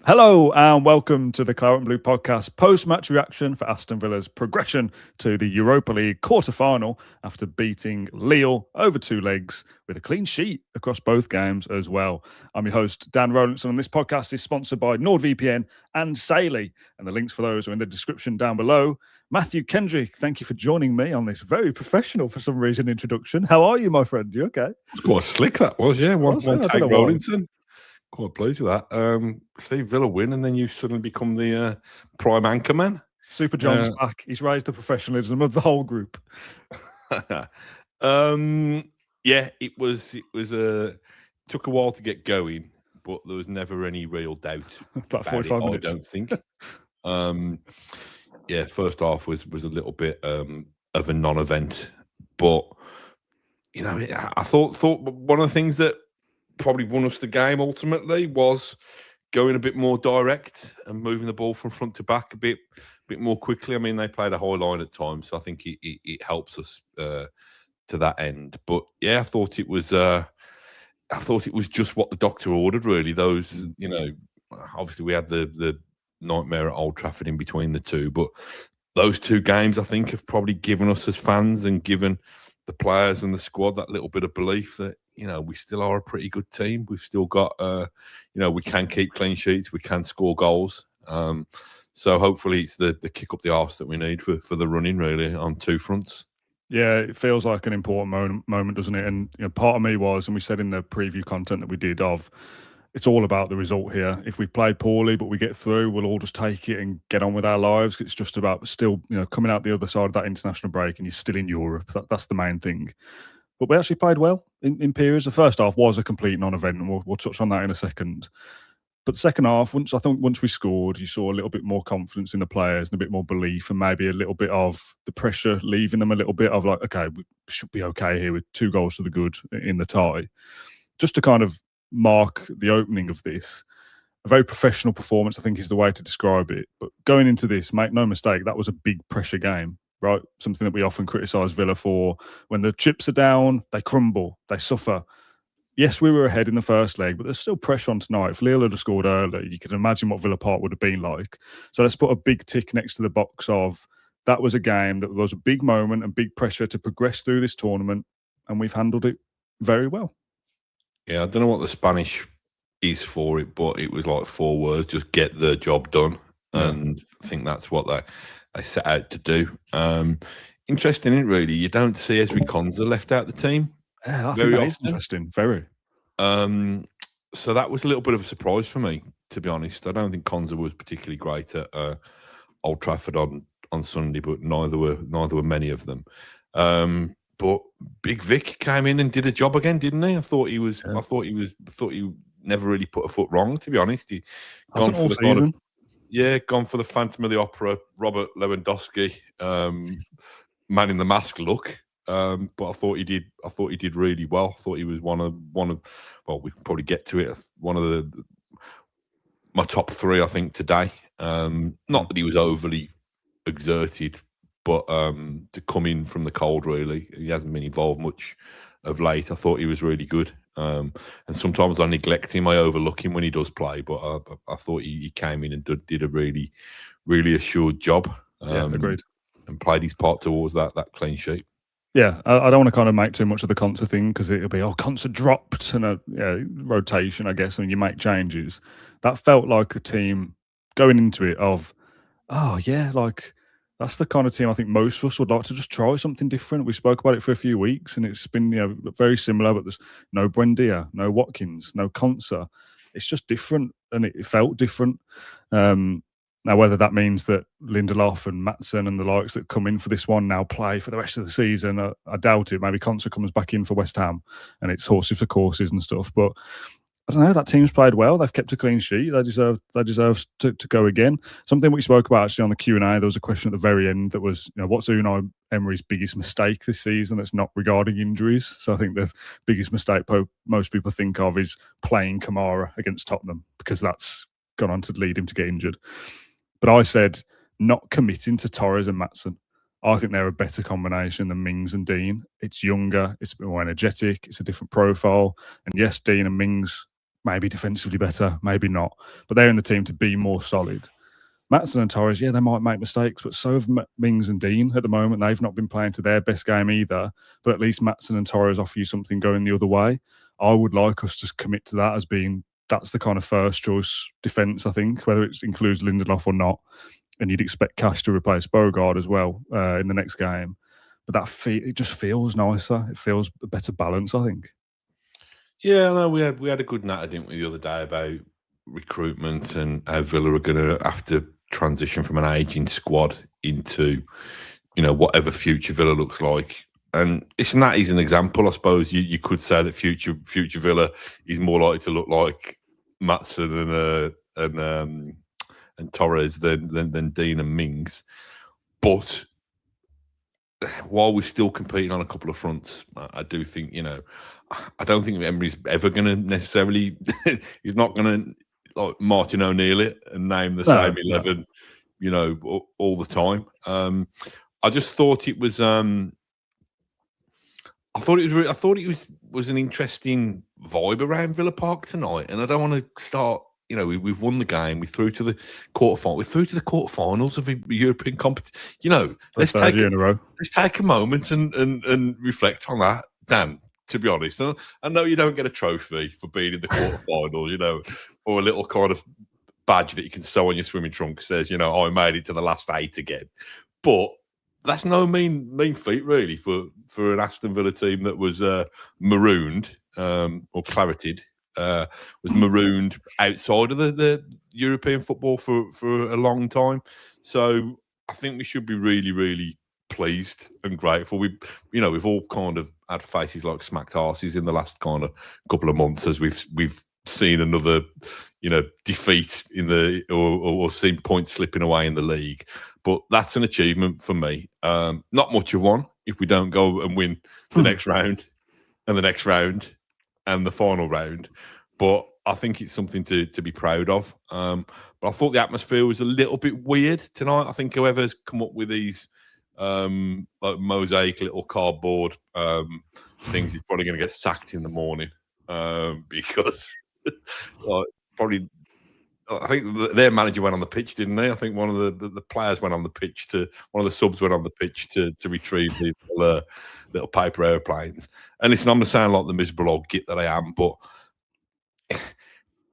Hello and welcome to the Claret and Blue podcast post-match reaction for Aston Villa's progression to the Europa League Quarter Final after beating Lille over two legs with a clean sheet across both games as well. I'm your host, Dan Rolinson, and this podcast is sponsored by NordVPN and Sailey, and the links for those are in the description down below. Matthew Kendrick, thank you for joining me on this very professional, for some reason, introduction. How are you, my friend? You okay? It's quite slick, that was, yeah. One take Rolinson. Quite pleased with that. See Villa win, and then you suddenly become the prime anchor man. Super John's back. He's raised the professionalism of the whole group. Yeah, it was took a while to get going, but there was never any real doubt about 45 minutes. I don't think. Yeah, first half was a little bit of a non-event, but you know, I thought one of the things that probably won us the game ultimately was going a bit more direct and moving the ball from front to back a bit more quickly. I mean, they played a high line at times, so I think it helps us to that end. But yeah, I thought it was just what the doctor ordered, really. Those, you know, obviously we had the nightmare at Old Trafford in between the two, but those two games I think have probably given us as fans and given the players and the squad that little bit of belief that, you know, we still are a pretty good team. We've still got, you know, we can keep clean sheets, we can score goals. So hopefully it's the kick up the arse that we need for the running, really, on two fronts. Yeah, it feels like an important moment, doesn't it? And you know, part of me was, and we said in the preview content that we did, of it's all about the result here. If we play poorly but we get through, we'll all just take it and get on with our lives. It's just about still, you know, coming out the other side of that international break and you're still in Europe. That's the main thing. But we actually played well in periods. The first half was a complete non-event, and we'll touch on that in a second. But the second half, once we scored, you saw a little bit more confidence in the players and a bit more belief, and maybe a little bit of the pressure leaving them a little bit of like, okay, we should be okay here with 2 goals to the good in the tie. Just to kind of mark the opening of this, a very professional performance, I think, is the way to describe it. But going into this, make no mistake, that was a big pressure game. Right, something that we often criticise Villa for. When the chips are down, they crumble, they suffer. Yes, we were ahead in the first leg, but there's still pressure on tonight. If Lille had scored early, you could imagine what Villa Park would have been like. So let's put a big tick next to the box of that was a game that was a big moment and big pressure to progress through this tournament, and we've handled it very well. Yeah, I don't know what the Spanish is for it, but it was like 4 words: just get the job done. And I think that's what they set out to do. Interesting, isn't it, really? You don't see Ezri Konsa left out the team. Yeah, I think that is interesting. Very. So that was a little bit of a surprise for me, to be honest. I don't think Konsa was particularly great at Old Trafford on Sunday, but neither were many of them. But Big Vic came in and did a job again, didn't he? I thought he never really put a foot wrong, to be honest. He gone for the kind of, gone for the Phantom of the Opera, Robert Lewandowski, man in the mask look. But I thought he did really well. I thought he was one of well, we can probably get to it. One of my top 3, I think, today. Not that he was overly exerted, but to come in from the cold, really, he hasn't been involved much of late. I thought he was really good. And sometimes I neglect him, I overlook him when he does play. But I thought he came in and did a really, really assured job. Agreed. And played his part towards that clean sheet. Yeah, I don't want to kind of make too much of the Konsa thing because it'll be, Konsa dropped and a rotation, I guess, and you make changes. That felt like a team going into it of, like that's the kind of team I think most of us would like to just try something different. We spoke about it for a few weeks and it's been, very similar, but there's no Buendia, no Watkins, no Konsa. It's just different and it felt different. Now, whether that means that Lindelof and Maatsen and the likes that come in for this one now play for the rest of the season, I doubt it. Maybe Konsa comes back in for West Ham and it's horses for courses and stuff. But I don't know, that team's played well. They've kept a clean sheet. They deserve to go again. Something we spoke about actually on the Q&A, there was a question at the very end that was, what's Unai Emery's biggest mistake this season that's not regarding injuries? So I think the biggest mistake most people think of is playing Kamara against Tottenham because that's gone on to lead him to get injured. But I said not committing to Torres and Maatsen. I think they're a better combination than Mings and Dean. It's younger, it's a bit more energetic, it's a different profile. And yes, Dean and Mings maybe defensively better, maybe not. But they're in the team to be more solid. Maatsen and Torres, yeah, they might make mistakes, but so have Mings and Dean at the moment. They've not been playing to their best game either, but at least Maatsen and Torres offer you something going the other way. I would like us to commit to that as being, that's the kind of first choice defence, I think, whether it includes Lindelof or not. And you'd expect Cash to replace Bogard as well in the next game. But it just feels nicer. It feels a better balance, I think. Yeah, no, we had a good natter, didn't we, the other day about recruitment and how Villa are going to have to transition from an aging squad into, whatever future Villa looks like. And isn't that an example? I suppose you could say that future Villa is more likely to look like Maatsen and Torres than Dean and Mings. But while we're still competing on a couple of fronts, I do think, I don't think Emery's ever going to necessarily, he's not going to like Martin O'Neill it and name the same 11, all the time. I just thought it was, I thought it was an interesting vibe around Villa Park tonight, and I don't want to start. We've won the game. We're through to the quarterfinal. We're through to the quarterfinals of a European competition. Let's take a moment and reflect on that, Dan. To be honest, I know you don't get a trophy for being in the quarterfinal, or a little kind of badge that you can sew on your swimming trunk says, I made it to the last 8 again. But that's no mean feat, really, for an Aston Villa team that was marooned or clareted. Was marooned outside of the European football for a long time. So I think we should be really, really pleased and grateful. We've all kind of had faces like smacked arses in the last kind of couple of months as we've seen another, defeat in the or seen points slipping away in the league. But that's an achievement for me. Not much of one if we don't go and win the next round and the next round and the final round. But I think it's something to be proud of. But I thought the atmosphere was a little bit weird tonight. I think whoever's come up with these like mosaic little cardboard things is probably going to get sacked in the morning because probably I think their manager went on the pitch, didn't they? I think one of the players went on the pitch one of the subs went on the pitch to retrieve these little paper airplanes. And listen, I'm going to sound like the miserable old git that I am, but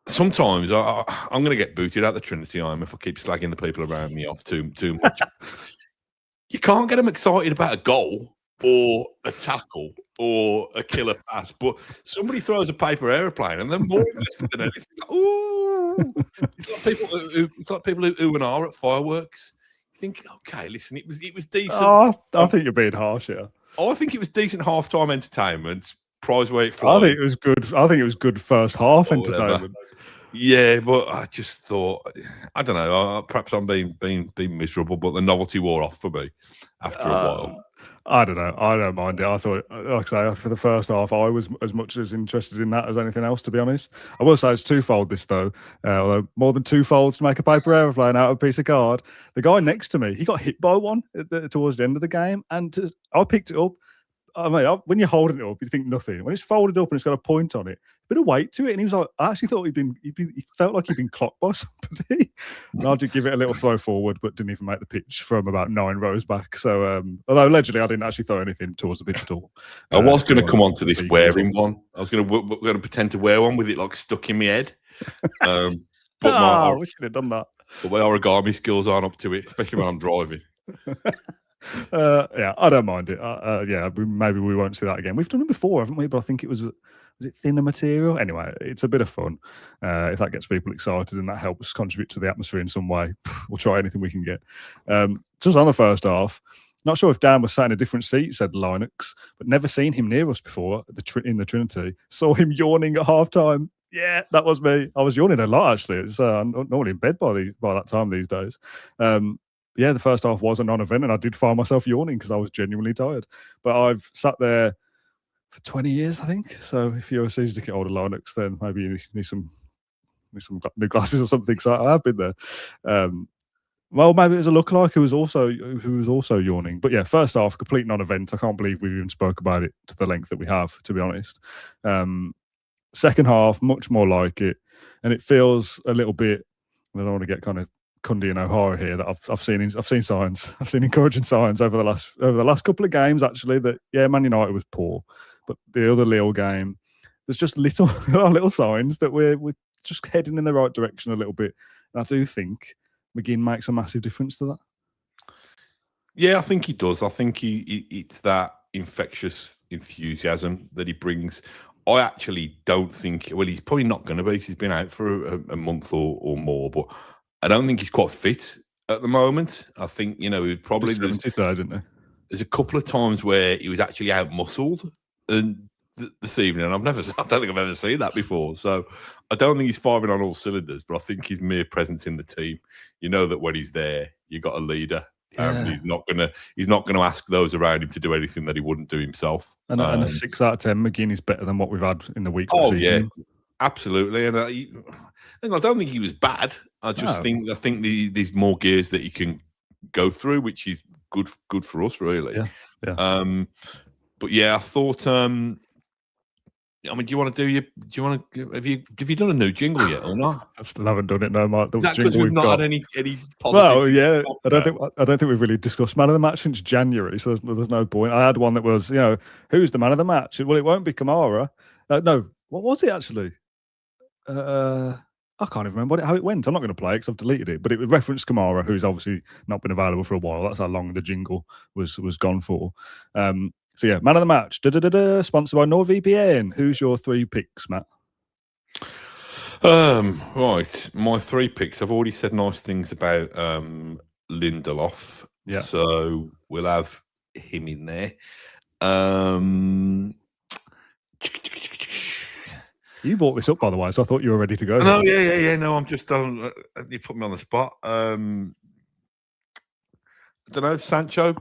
sometimes I'm going to get booted out the Trinity Arm if I keep slagging the people around me off too much. You can't get them excited about a goal or a tackle or a killer pass, but somebody throws a paper aeroplane and they're more invested than anything. Ooh! It's like people who and are at fireworks. You think, okay, listen, it was decent. Oh, I think you're being harsh here. I think it was decent half-time entertainment. Prize where it flies. I think it was good first half entertainment. Yeah, but I just thought, I don't know. Perhaps I'm being miserable, but the novelty wore off for me after a while. I don't know. I don't mind it. I thought, like I say, for the first half, I was as much as interested in that as anything else, to be honest. I will say it's twofold, this, though. Although more than twofolds to make a paper aeroplane out of a piece of card. The guy next to me, he got hit by one towards the end of the game, and I picked it up. I mean, when you're holding it up, you think nothing. When it's folded up and it's got a point on it, a bit of weight to it. And he was like, I actually thought he felt like he'd been clocked by somebody. And I did give it a little throw forward, but didn't even make the pitch from about 9 rows back. So, although allegedly I didn't actually throw anything towar's the pitch at all. I was going to come on to this wearing one. I was going to pretend to wear one with it like stuck in my head. But I wish you'd have done that. But my origami skills aren't up to it, especially when I'm driving. Yeah, I don't mind it. Yeah, maybe we won't see that again. We've done it before, haven't we? But I think was it thinner material? Anyway, it's a bit of fun. If that gets people excited and that helps contribute to the atmosphere in some way, we'll try anything we can get. Just on the first half, not sure if Dan was sat in a different seat, said Linux, but never seen him near us before in the Trinity. Saw him yawning at halftime. Yeah, that was me. I was yawning a lot, actually. It's I'm normally in bed by that time these days. Yeah, the first half was a non-event, and I did find myself yawning because I was genuinely tired. But I've sat there for 20 years, I think. So if you're a season ticket holder, Linux, then maybe you need some new glasses or something. So I have been there. Well, maybe it was a lookalike who was also yawning. But yeah, first half, complete non-event. I can't believe we even spoke about it to the length that we have, to be honest. Second half, much more like it, and it feels a little bit. I don't want to get kind of Cundy and O'Hara here. That I've seen signs. I've seen encouraging signs over the last couple of games. Actually, that Man United was poor, but the other Lille game, there's just little signs that we're just heading in the right direction a little bit. And I do think McGinn makes a massive difference to that. Yeah, I think he does. I think it's that infectious enthusiasm that he brings. I actually don't think, well, he's probably not going to be because he's been out for a month or more, but I don't think he's quite fit at the moment. I think, he would probably... 73, didn't he? There's a couple of times where he was actually out-muscled and this evening, and I don't think I've ever seen that before. So I don't think he's firing on all cylinders, but I think his mere presence in the team, that when he's there, you got a leader. Yeah. He's not gonna ask those around him to do anything that he wouldn't do himself. And a 6 out of 10, McGinn is better than what we've had in the weeks. Yeah, absolutely. And I don't think he was bad. I think there's more gears that he can go through, which is good for us, really. Yeah. But yeah, I thought. Do you want to have you done a new jingle yet or not? I still haven't done it. No, Mark. Is that because we've not had any positive? Well, yeah. I don't think we've really discussed man of the match since January, so there's no point. I had one that was, who's the man of the match? Well, it won't be Kamara. No, what was it actually? I can't even remember how it went. I'm not going to play it because I've deleted it. But it referenced Kamara, who's obviously not been available for a while. That's how long the jingle was gone for. So yeah, man of the match, sponsored by NordVPN. Who's your 3 picks, Matt? Right, my 3 picks. I've already said nice things about Lindelof. Yeah. So we'll have him in there. You brought this up, by the way, so I thought you were ready to go. No, yeah. No, I'm just you put me on the spot. I don't know, Sancho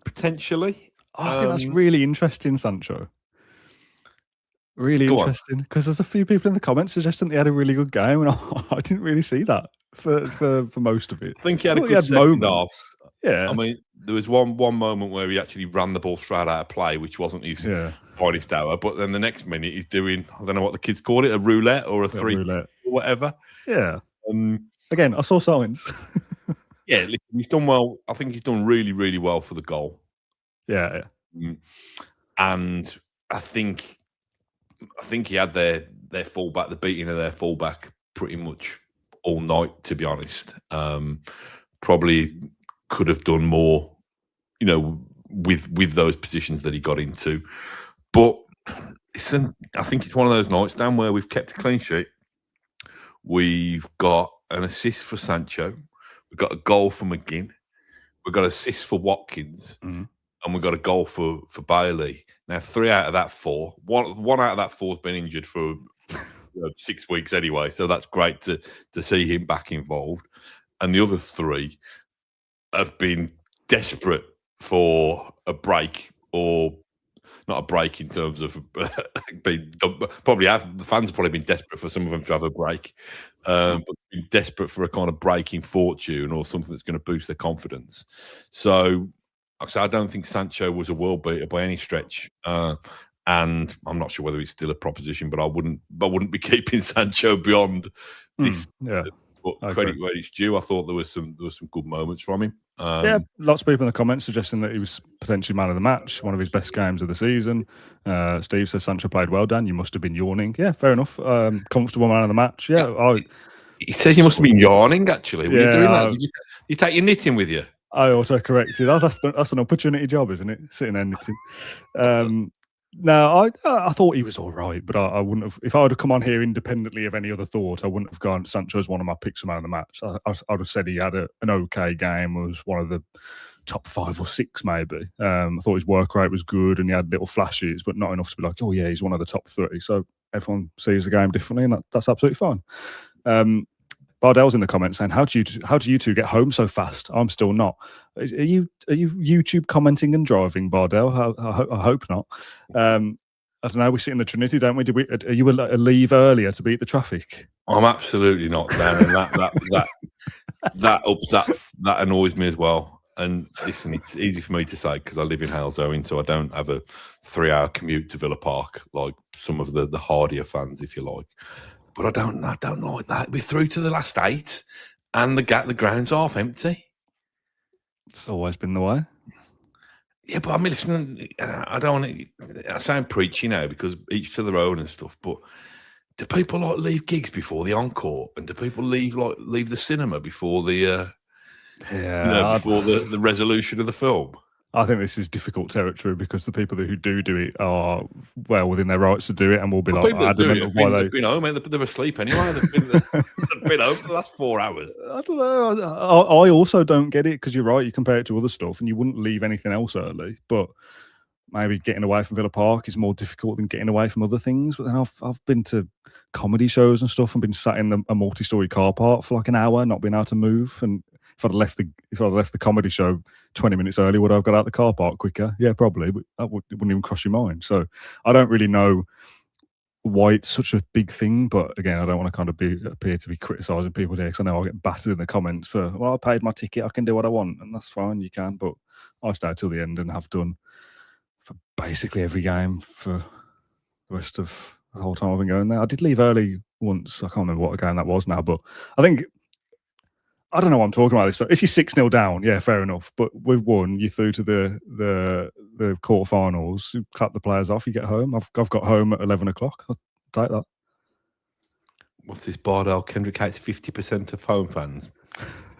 potentially. I think that's really interesting, Sancho. Really interesting, because there's a few people in the comments suggesting he had a really good game, and I didn't really see that for most of it. I think he had a good second half. Yeah, I mean, there was one moment where he actually ran the ball straight out of play, which wasn't his finest hour. But then the next minute, he's doing, I don't know what the kids call it, a roulette or a three roulette or whatever. Yeah. Again, I saw signs. Yeah, he's done well. I think he's done really, really well for the goal. Yeah. And I think he had their fullback, the beating of their fullback, pretty much all night. To be honest, probably could have done more, with those positions that he got into. But I think it's one of those nights, Dan, where we've kept a clean sheet. We've got an assist for Sancho. We've got a goal for McGinn. We've got an assist for Watkins. And we've got a goal for Bailey. Now, 3 out of that 4. One out of that 4 has been injured for 6 weeks anyway, so that's great to see him back involved. And the other 3 have been desperate for a break, or not a break in terms of being probably have the fans have probably been desperate for some of them to have a break, but been desperate for a kind of break in fortune or something that's going to boost their confidence. So I don't think Sancho was a world beater by any stretch, and I'm not sure whether he's still a proposition. But I wouldn't be keeping Sancho beyond this. But credit where it's due. I thought there was some good moments from him. Lots of people in the comments suggesting that he was potentially man of the match, one of his best games of the season. Steve says Sancho played well, Dan. You must have been yawning. Yeah, fair enough. Comfortable man of the match. Yeah. He says you must have been yawning. Actually, were you doing that? Did you take your knitting with you? I auto-corrected. That's an opportunity job, isn't it? Sitting there knitting. No, I thought he was all right, but I wouldn't have. If I would have come on here independently of any other thought, I wouldn't have gone Sancho as one of my picks for man of the match. I would have said he had an okay game, was one of the top 5 or 6 maybe. I thought his work rate was good and he had little flashes, but not enough to be like, oh yeah, he's one of the top 3. So everyone sees the game differently, and that's absolutely fine. Bardell's in the comments saying, "How do you two get home so fast? I'm still not." Are you YouTube commenting and driving, Bardell? I hope not. I don't know. We sit in the Trinity, don't we? Are you a leave earlier to beat the traffic? I'm absolutely not, Dan, and that annoys me as well. And listen, it's easy for me to say because I live in Halesowen, so I don't have a 3-hour commute to Villa Park like some of the hardier fans, if you like. But I don't like that. We're through to the last 8, and the ground's half empty. It's always been the way. Yeah, but I mean, listen, I don't want to. I sound preachy now because each to their own and stuff. But do people like leave gigs before the encore, and do people leave the cinema before the before the resolution of the film? I think this is difficult territory because the people who do it are well within their rights to do it, and will be like, they've been home, they're asleep anyway. They've been home for the last 4 hours. I don't know. I also don't get it because you're right. You compare it to other stuff, and you wouldn't leave anything else early. But maybe getting away from Villa Park is more difficult than getting away from other things. But then I've been to comedy shows and stuff, and been sat in a multi-story car park for like an hour, not being able to move. And if I'd left the comedy show 20 minutes early, would I have got out the car park quicker? Yeah, probably. But it wouldn't even cross your mind. So I don't really know why it's such a big thing. But again, I don't want to kind of appear to be criticising people here because I know I'll get battered in the comments for, well, I paid my ticket, I can do what I want. And that's fine, you can. But I stayed till the end and have done for basically every game for the rest of the whole time I've been going there. I did leave early once. I can't remember what game that was now. But I don't know what I'm talking about this. So if you're 6-0 down, yeah, fair enough. But we've won. You're through to the quarterfinals. You clap the players off. You get home. I've got home at 11 o'clock. I'll take that. What's this Bardell? Kendrick hates 50% of home fans.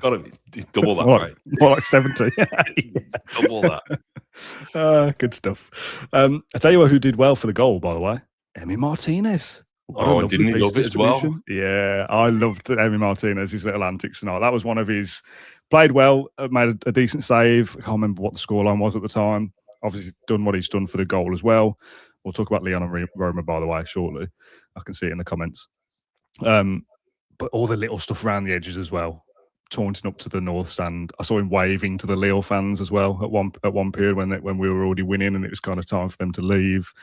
It's double that, right? More like 70. It's double that. Good stuff. I tell you who did well for the goal, by the way. Emi Martinez. Oh, didn't he love it as well? Yeah, I loved Emi Martinez, his little antics tonight. That was one of his. Played well, made a decent save. I can't remember what the scoreline was at the time. Obviously, done what he's done for the goal as well. We'll talk about Leon and Roma, by the way, shortly. I can see it in the comments. But all the little stuff around the edges as well. Taunting up to the north stand. I saw him waving to the Lille fans as well at one period when we were already winning and it was kind of time for them to leave.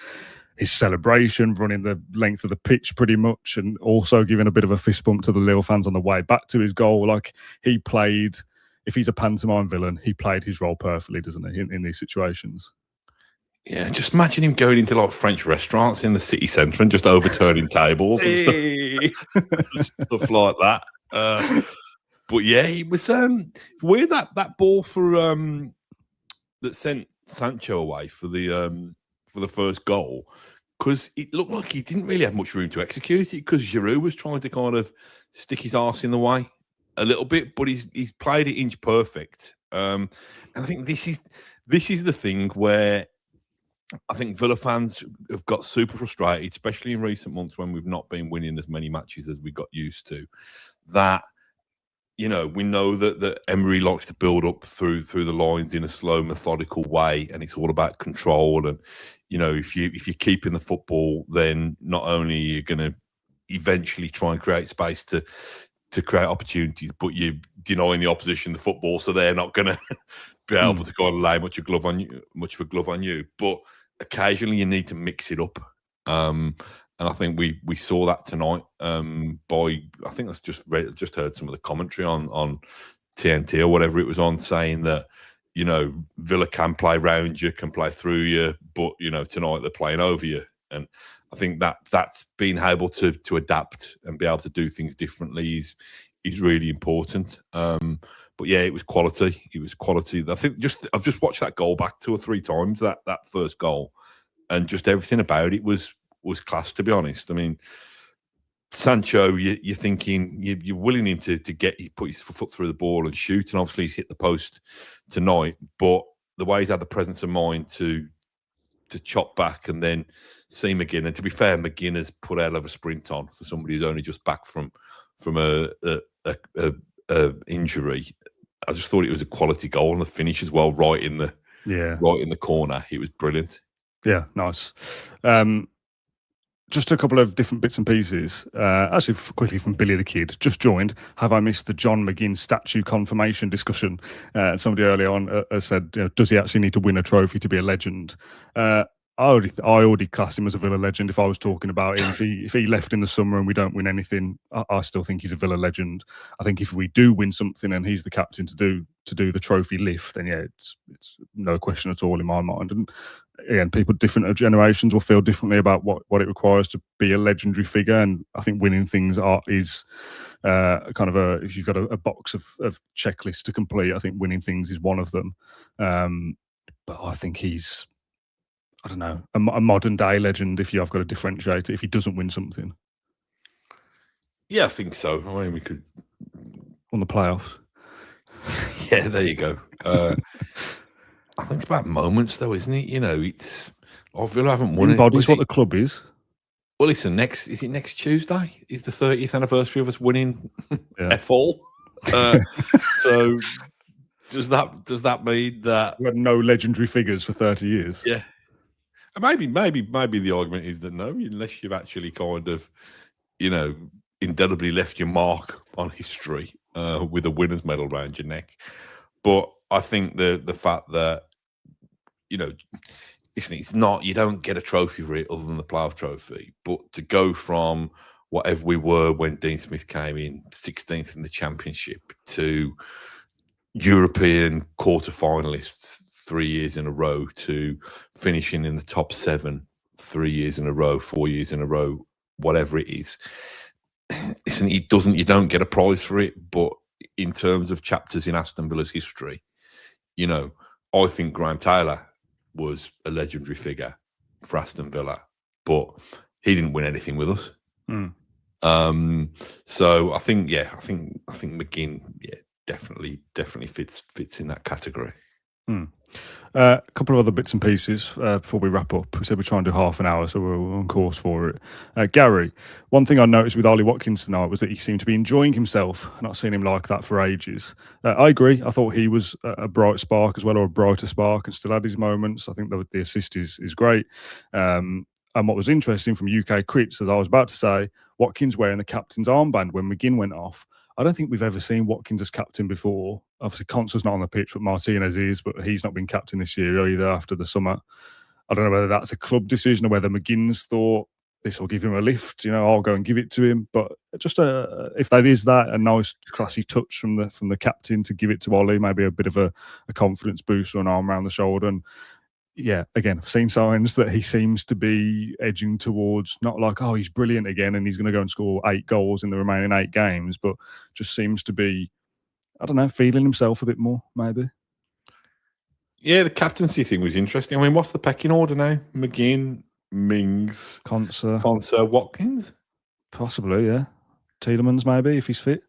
His celebration, running the length of the pitch pretty much, and also giving a bit of a fist bump to the Lille fans on the way back to his goal. Like, he played, if he's a pantomime villain, he played his role perfectly, doesn't he, in these situations? Yeah, just imagine him going into like French restaurants in the city centre and just overturning tables and stuff like that. But yeah, it was weird that ball for that sent Sancho away for the first goal, because it looked like he didn't really have much room to execute it because Giroud was trying to kind of stick his arse in the way a little bit, but he's played it inch perfect. And I think this is the thing where I think Villa fans have got super frustrated, especially in recent months when we've not been winning as many matches as we got used to. That, you know, we know that Emery likes to build up through the lines in a slow, methodical way, and it's all about control. And you know, if you're keeping the football, then not only are you going to eventually try and create space to create opportunities, but you're denying the opposition the football, so they're not going to be able to kind of lay much of a glove on you. But occasionally, you need to mix it up. And I think we saw that tonight. I think that's just heard some of the commentary on TNT or whatever it was on, saying that, you know, Villa can play round you, can play through you, but you know, tonight they're playing over you. And I think that's being able to adapt and be able to do things differently is really important. But yeah, it was quality. It was quality. I think I've just watched that goal back 2 or 3 times, that first goal, and just everything about it was class, to be honest. I mean, Sancho, you're thinking, you're willing him to put his foot through the ball and shoot, and obviously he's hit the post tonight, but the way he's had the presence of mind to chop back and then see McGinn, and to be fair, McGinn has put out of a sprint on for somebody who's only just back from a injury. I just thought it was a quality goal, and the finish as well, right in the corner. It was brilliant. Yeah, nice. Just a couple of different bits and pieces. Actually, quickly from Billy the Kid, just joined. Have I missed the John McGinn statue confirmation discussion? Somebody earlier on said, you know, does he actually need to win a trophy to be a legend? I already class him as a Villa legend. If I was talking about him, if he left in the summer and we don't win anything, I still think he's a Villa legend. I think if we do win something and he's the captain to do the trophy lift, then yeah, it's no question at all in my mind. And again, people different generations will feel differently about what it requires to be a legendary figure. And I think winning things is kind of if you've got a box of checklists to complete, I think winning things is one of them. But I think he's, I don't know, a modern day legend if you have got to differentiate it if he doesn't win something. Yeah, I think so. I mean, we could on the playoffs. Yeah, there you go. I think it's about moments, though, isn't it? You know, it's Villa haven't won it. Embodies what the club is. Well, listen, is it next Tuesday? Is the 30th anniversary of us winning F-all? So does that mean that we had no legendary figures for 30 years? Yeah. Maybe the argument is that no, unless you've actually kind of, you know, indelibly left your mark on history with a winner's medal around your neck. But I think the fact that, you know, it's not, you don't get a trophy for it other than the playoff trophy. But to go from whatever we were when Dean Smith came in, 16th in the championship, to European quarter-finalists 3 years in a row, to finishing in the top 7 3 years in a row, 4 years in a row, whatever it is. Listen, you don't get a prize for it, but in terms of chapters in Aston Villa's history, you know, I think Graham Taylor was a legendary figure for Aston Villa, but he didn't win anything with us. So I think McGinn, definitely fits in that category. A couple of other bits and pieces before we wrap up. We said we're trying to do half an hour, so we're on course for it. Gary, one thing I noticed with Ollie Watkins tonight was that he seemed to be enjoying himself. I've not seen him like that for ages. I agree. I thought he was a bright spark as well, or a brighter spark, and still had his moments. I think the assist is great. And what was interesting from UK crits, as I was about to say, Watkins wearing the captain's armband when McGinn went off. I don't think we've ever seen Watkins as captain before. Obviously, Concer's not on the pitch, but Martinez is, but he's not been captain this year either after the summer. I don't know whether that's a club decision or whether McGinn's thought this will give him a lift. You know, I'll go and give it to him. But just if that is a nice, classy touch from the captain to give it to Ollie, maybe a bit of a confidence boost or an arm around the shoulder. And yeah, again, I've seen signs that he seems to be edging towards not like, oh, he's brilliant again and he's going to go and score 8 goals in the remaining 8 games, but just seems to be, I don't know, feeling himself a bit more, maybe. Yeah, the captaincy thing was interesting. I mean, what's the pecking order now? McGinn, Mings, Concer, Watkins? Possibly, yeah. Tielemans, maybe, if he's fit.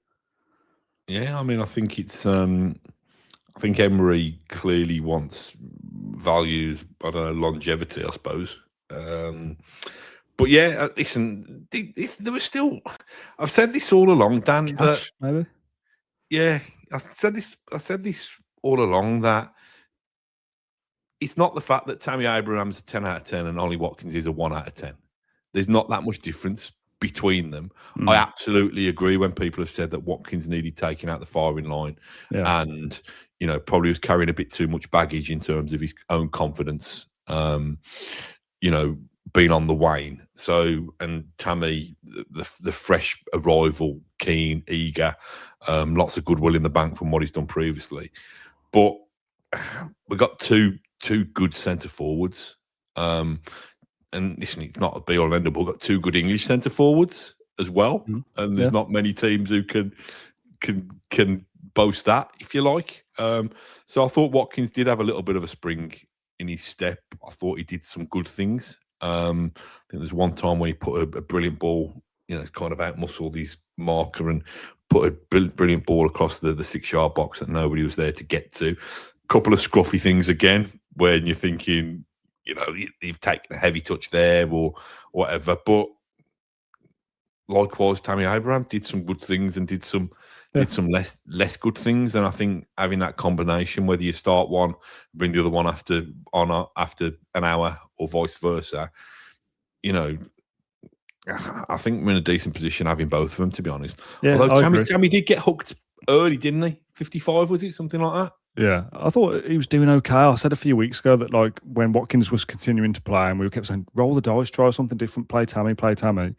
Yeah, I mean, I think it's... I think Emery clearly values, I don't know, longevity, I suppose. But yeah, listen, there was still... I've said this all along, Dan. Cash, maybe? Yeah, I've said this all along, that it's not the fact that Tammy Abraham's a 10 out of 10 and Ollie Watkins is a 1 out of 10. There's not that much difference between them. I absolutely agree when people have said that Watkins needed taking out the firing line and, you know, probably was carrying a bit too much baggage in terms of his own confidence, you know, being on the wane. So, and Tammy, the fresh arrival, keen, eager, lots of goodwill in the bank from what he's done previously. But we got two good centre forwards. And listen, it's not a be all and end all. We've got 2 good English centre forwards as well, and there's not many teams who can boast that, if you like. So I thought Watkins did have a little bit of a spring in his step. I thought he did some good things. I think there's one time where he put a brilliant ball, you know, kind of outmuscled his marker and put a brilliant ball across the 6-yard box that nobody was there to get to. A couple of scruffy things again when you're thinking, you know, you've taken a heavy touch there or whatever. But likewise, Tammy Abraham did some good things and did some less good things. And I think having that combination, whether you start one, bring the other one after an hour or vice versa, you know, I think we're in a decent position having both of them, to be honest. Yeah, although Tammy did get hooked early, didn't he? 55, was it? Something like that? Yeah, I thought he was doing okay. I said a few weeks ago that like when Watkins was continuing to play and we kept saying, roll the dice, try something different, play Tammy, play Tammy.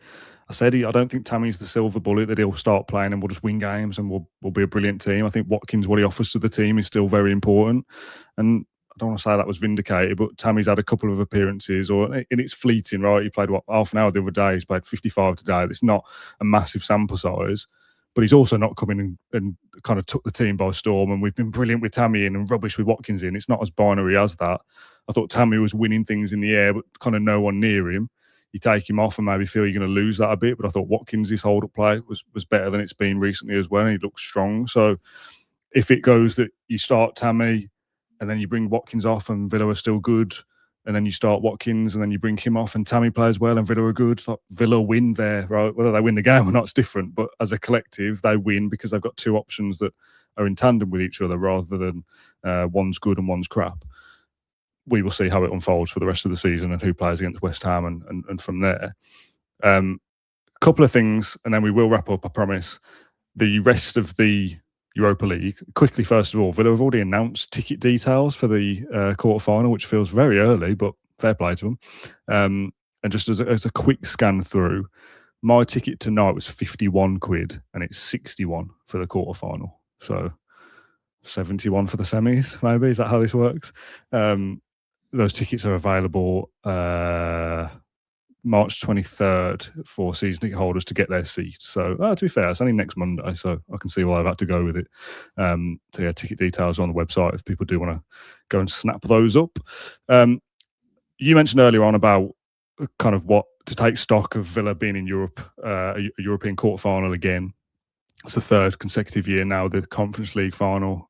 I said I don't think Tammy's the silver bullet that he'll start playing and we'll just win games and we'll be a brilliant team. I think Watkins, what he offers to the team is still very important. And I don't want to say that was vindicated, but Tammy's had a couple of appearances, and it's fleeting, right? He played half an hour the other day. He's played 55 today. It's not a massive sample size, but he's also not come in and kind of took the team by storm. And we've been brilliant with Tammy in and rubbish with Watkins in. It's not as binary as that. I thought Tammy was winning things in the air, but kind of no one near him. You take him off and maybe feel you're going to lose that a bit. But I thought Watkins' hold-up play was better than it's been recently as well. And he looks strong. So if it goes that you start Tammy and then you bring Watkins off and Villa are still good, and then you start Watkins and then you bring him off and Tammy plays well and Villa are good, like Villa win there, right? Whether they win the game or not, it's different. But as a collective, they win because they've got two options that are in tandem with each other rather than one's good and one's crap. We will see how it unfolds for the rest of the season and who plays against West Ham and from there. A couple of things, and then we will wrap up, I promise. The rest of the Europa League. Quickly, first of all, Villa have already announced ticket details for the quarter-final, which feels very early, but fair play to them. And just as a quick scan through, my ticket tonight was 51 quid, and it's 61 for the quarter-final. So 71 for the semis, maybe? Is that how this works? Those tickets are available March 23rd for season ticket holders to get their seats. So, to be fair, it's only next Monday, so I can see why I've had to go with it. So, yeah, ticket details are on the website if people do want to go and snap those up. You mentioned earlier on about kind of what to take stock of Villa being in Europe, a European quarter-final again. It's the third consecutive year now, the Conference League final.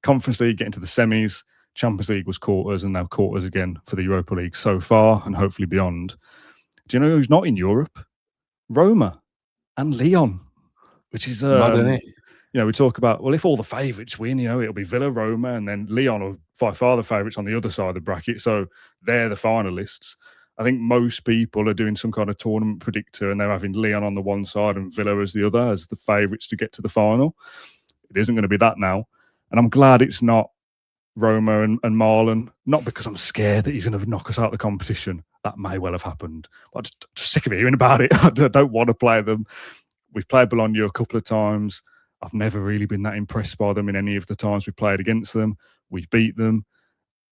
Conference League getting to the semis. Champions League was quarters and now quarters again for the Europa League so far and hopefully beyond. Do you know who's not in Europe? Roma and Lyon, which is, we talk about, well, if all the favourites win, it'll be Villa, Roma, and then Lyon are by far the favourites on the other side of the bracket. So they're the finalists. I think most people are doing some kind of tournament predictor and they're having Lyon on the one side and Villa as the other as the favourites to get to the final. It isn't going to be that now. And I'm glad it's not Roma and Marlon, not because I'm scared that he's going to knock us out of the competition. That may well have happened. I'm just sick of hearing about it. I don't want to play them. We've played Bologna a couple of times. I've never really been that impressed by them in any of the times we played against them. We've beat them.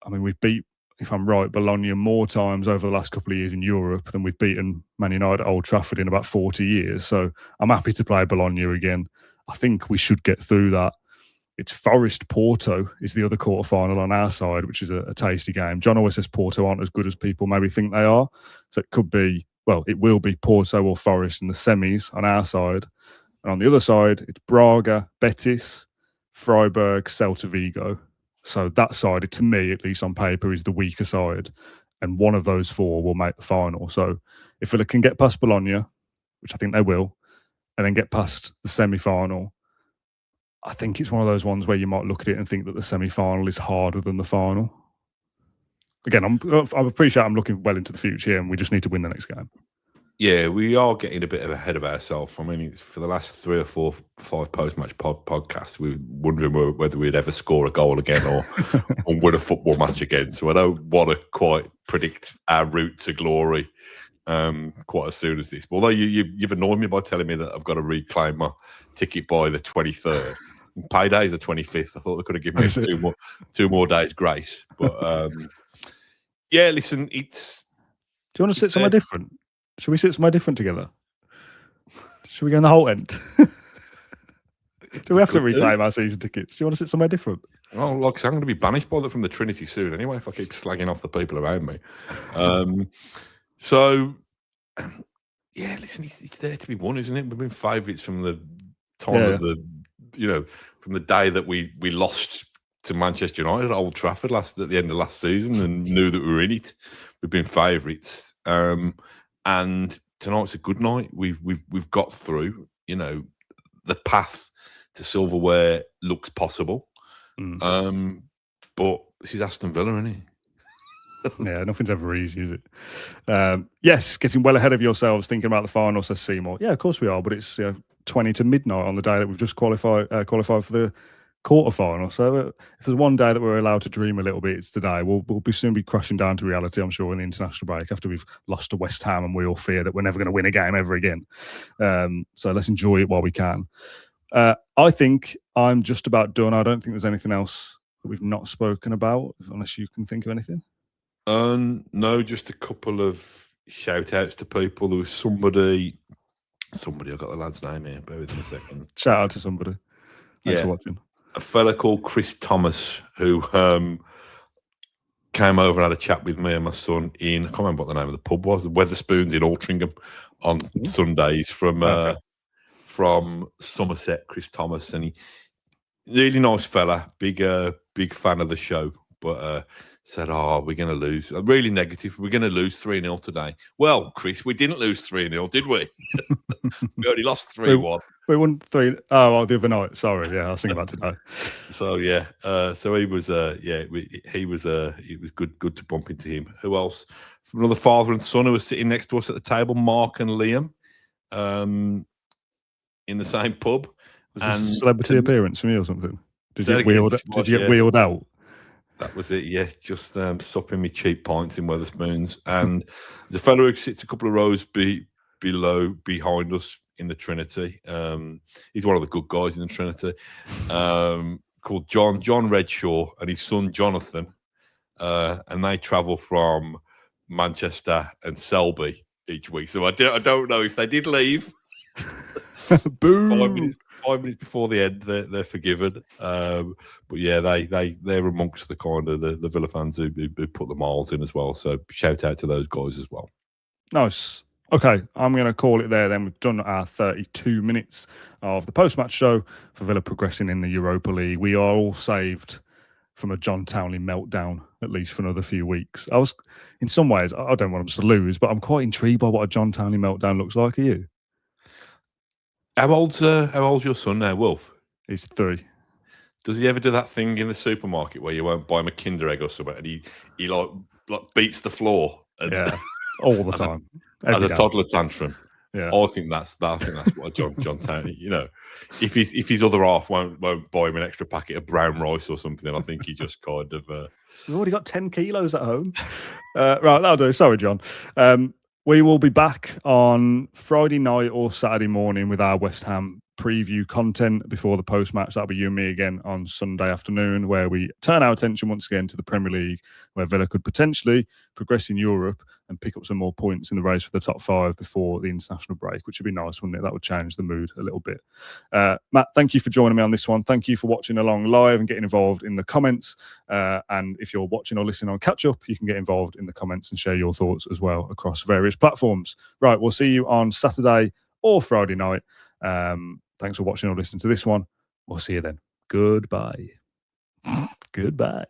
I mean, we've beat, if I'm right, Bologna more times over the last couple of years in Europe than we've beaten Man United at Old Trafford in about 40 years. So I'm happy to play Bologna again. I think we should get through that. It's Forest Porto is the other quarter-final on our side, which is a tasty game. John always says Porto aren't as good as people maybe think they are. So it could be, well, it will be Porto or Forest in the semis on our side. And on the other side, it's Braga, Betis, Freiburg, Celta Vigo. So that side, to me, at least on paper, is the weaker side. And one of those four will make the final. So if Villa can get past Bologna, which I think they will, and then get past the semi-final, I think it's one of those ones where you might look at it and think that the semi-final is harder than the final. Again, I appreciate I'm looking well into the future and we just need to win the next game. Yeah, we are getting a bit ahead of ourselves. I mean, for the last 3 or 4, 5 post-match podcasts, we were wondering whether we'd ever score a goal again or win a football match again. So I don't want to quite predict our route to glory quite as soon as this. But although you've annoyed me by telling me that I've got to reclaim my ticket by the 23rd. Payday is the 25th. I thought they could have given me two more days grace. But yeah, listen, it's... Do you want to sit somewhere different? Should we sit somewhere different together? Should we go in the whole end? Do we have to reclaim our season tickets? Do you want to sit somewhere different? Oh, like I'm going to be banished from the Trinity soon anyway if I keep slagging off the people around me. So, yeah, listen, it's there to be won, isn't it? We've been favourites from the time of the... from the day that we lost to Manchester United at Old Trafford at the end of last season and knew that we were in it. We've been favourites, and tonight's a good night. We've got through. The path to silverware looks possible, but this is Aston Villa, isn't it? Yeah, nothing's ever easy, is it? Yes, getting well ahead of yourselves, thinking about the final, says Seymour. Yeah, of course we are, but it's 20 to midnight on the day that we've just qualified for the quarter final. So if there's one day that we're allowed to dream a little bit, it's today. We'll soon be crashing down to reality, I'm sure, in the international break after we've lost to West Ham and we all fear that we're never going to win a game ever again. So let's enjoy it while we can. I think I'm just about done. I don't think there's anything else that we've not spoken about, unless you can think of anything. No, just a couple of shout outs to people. There was somebody, I've got the lad's name here, bear with me a second. Shout out to somebody. Thanks for watching. A fella called Chris Thomas, who came over and had a chat with me and my son I can't remember what the name of the pub was, the Weatherspoons in Altrincham on Sundays from Somerset. Chris Thomas, and he really nice fella, big fan of the show, but said, we're going to lose. Really negative. We're going to lose 3-0 today. Well, Chris, we didn't lose 3-0, did we? We only lost 3-1. We won 3. Oh, the other night. Sorry. Yeah, I was thinking about today. So, yeah. So he was, it was good to bump into him. Who else? From another father and son who was sitting next to us at the table, Mark and Liam, in the same pub. Was this a celebrity appearance from you or something? Did you get wheeled out? That was it, yeah. Just supping me cheap pints in Weatherspoons. And the fellow who sits a couple of rows behind us in the Trinity. He's one of the good guys in the Trinity. Called John Redshaw and his son Jonathan. And they travel from Manchester and Selby each week. So I don't know if they did leave. Boom. 5 minutes before the end, they're forgiven. But yeah, they're amongst the kind of the Villa fans who put the miles in as well. So shout out to those guys as well. Nice. Okay, I'm going to call it there then. We've done our 32 minutes of the post-match show for Villa progressing in the Europa League. We are all saved from a John Townley meltdown, at least for another few weeks. I was, in some ways, I don't want us to lose, but I'm quite intrigued by what a John Townley meltdown looks like. Are you? How old's your son now, Wolf? He's 3. Does he ever do that thing in the supermarket where you won't buy him a Kinder Egg or something, and he like beats the floor? And all the time. As a toddler tantrum. Yeah, I think that's what John Townley. You know, if his other half won't buy him an extra packet of brown rice or something, I think he just kind of. We've already got 10 kilos at home. Right, that'll do. Sorry, John. We will be back on Friday night or Saturday morning with our West Ham preview content before the post-match. That'll be you and me again on Sunday afternoon, where we turn our attention once again to the Premier League, where Villa could potentially progress in Europe and pick up some more points in the race for the top 5 before the international break, which would be nice, wouldn't it? That would change the mood a little bit. Matt, thank you for joining me on this one. Thank you for watching along live and getting involved in the comments. And if you're watching or listening on catch-up, you can get involved in the comments and share your thoughts as well across various platforms. Right, we'll see you on Saturday or Friday night. Thanks for watching or listening to this one. We'll see you then. Goodbye. Goodbye.